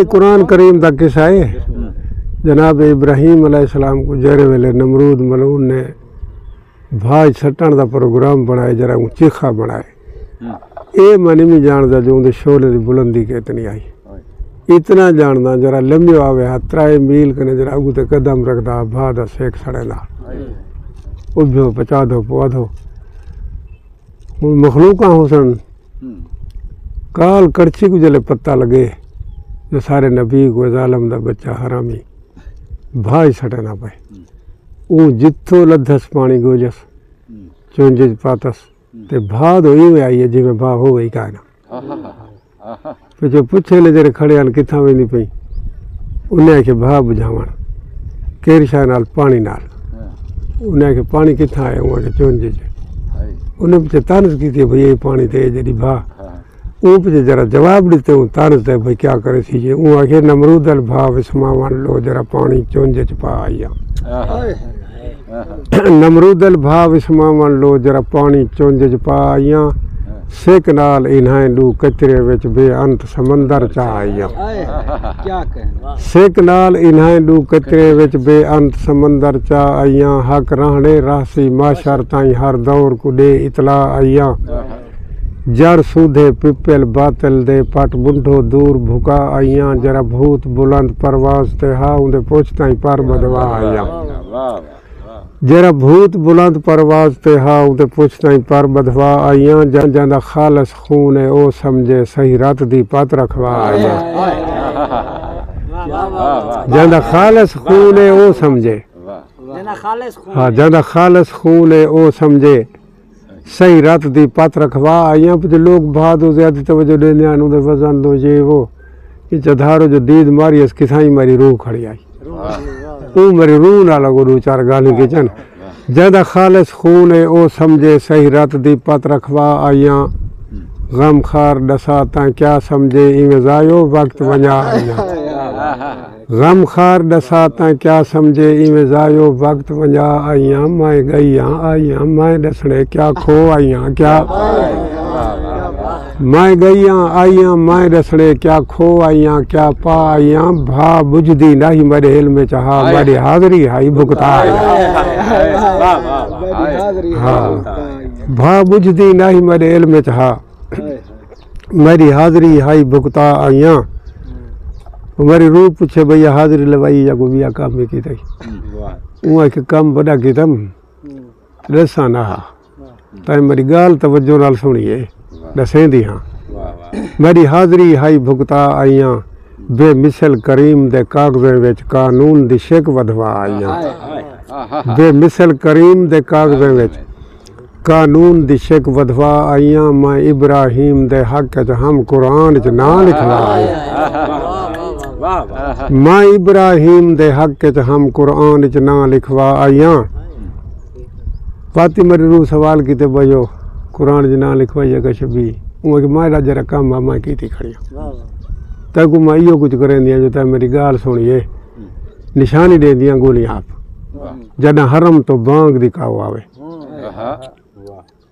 कुरान करीम का किस्सा है जनाब इब्राहिम अलैहिस्सलाम को जहरे वेले नमरूद मलून ने भाज छटण का प्रोग्राम बनाए जरा चीखा बनाए ये मन नहीं जानता जो उनके शोले की बुलंदी कितनी आई इतना जानना जरा लम्बियो आवे हाथ 3 मील कने जरा अगू ते कदम रखदा भा दा सेक सड़े ला उभ्यो पचा दो पवा दो मखलूका हुसन काल कड़छी को जले पत्ता लगे जो सारे नबी को जालम दा बच्चा हरामी भाई सटे ना पाए ऊ जिथो लधस पानी गोजस चुंज पातस ते भा दो इवें आई है जिवें भा हो गई काना फिर जो पुछे ले जरे खड़े हन किथा वेंदी पई उन्हें आखे भा बुझावण केर शा नाल पानी नाल उन्हें आखे पानी किथा आया उन्हें आखे चुंज उन्हें पिछे तानस की थी भाई ये पानी ते जड़ी भा ऊ पिछे जरा जवाब दिते हूँ तानस दे भाई क्या करे थी ये ऊ आखे नमरूद अल भाव समावन लो जरा पानी चुंज च पा आइया नमरूद अल भाव समावन लो जरा पानी चुंज च पा आइया सेक नाल इन्हें लू कचरे विच बेअंत समंदर चा आइया सेक नाल इन्हें लू कचरे विच बेअंत समंदर चा आइया हक रहने रासी माशर ताई हर दौर को दे इतला आइया जड़ सूधे पिपल बातल दे पट बुंढो दूर भुका आइया जरा भूत बुलंद परवाज ते हा उंदे पोछता ही पर बदवा आइया जरा भूत बुलंद परवाज ते हा उंदे पोछता ही पर बदवा आइया जांदा खालस खून है ओ समझे सही रात दी पत रखवा आइया जांदा खालस खून है ओ समझे हाँ जांदा खालस खून है ओ समझे सही रात दी पत रखवा आइया पे लोग बाद ज्यादा तवज्जो देने आनु दे वजन दो ये वो कि जधारो जो दीद मारी इस किसाई मारी रूह खड़ी आई ऊ मेरी रूह ना लगो दो चार गाली के चन ज्यादा खालिस खून है ओ समझे सही रात दी पत रखवा आइया गम खार दसा ता क्या समझे इवें जायो वक्त वजा आइया गम खार दसा ता क्या समझे इवें जायो वक्त वजा आइया मैं गईया आइया मैं दसने क्या खो आइया क्या मैं गईया आइया मैं दसने क्या खो आइया क्या पा आइया भा बुझदी नहीं मेरे हिल में चाहा मेरी हाजरी हाई भुगता हाँ भा बुझदी नहीं मेरे हिल में चाहा मेरी हाजरी हाई भुगता आइया मेरी रूह पूछे भैया हाजिरी लवाई या को बिया काम में की थी वहाँ के काम बड़ा की तम रसा ना ताई मेरी गाल तवज्जो नाल सुनिए दसें दी हाँ मेरी हाजिरी हाई भुगता आइया बेमिसल करीम दे कागज़े विच कानून दी शिक वधवा आइया बेमिसल करीम दे कागज़े विच कानून दी शिक वधवा आइया मैं इब्राहिम दे हक च हम कुरान च ना लिखवा आइया मैं इब्राहिम दे हक च हम कुरान च ना लिखवा आइया पाती मेरी रूह सवाल की बजो कुरान च ना लिखवाइया कछ भी उनके मायरा जरा कम आ मैं की खड़िया तक मैं इो कुछ करें दिया जो मेरी गाल सुनिए निशानी दे दिया गोलियां आप जदा हरम तो बांग दिखाओ आवे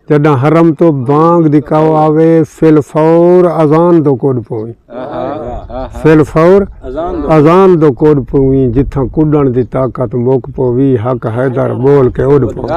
जदा हरम तो बांग दिखाओ आवे फिल फौर अजान दो कोड पवी फिल फौर अजान दो कोड पवी जिथा कुडण दी ताकत मुक पवी हक हैदर बोल के उड़ पवी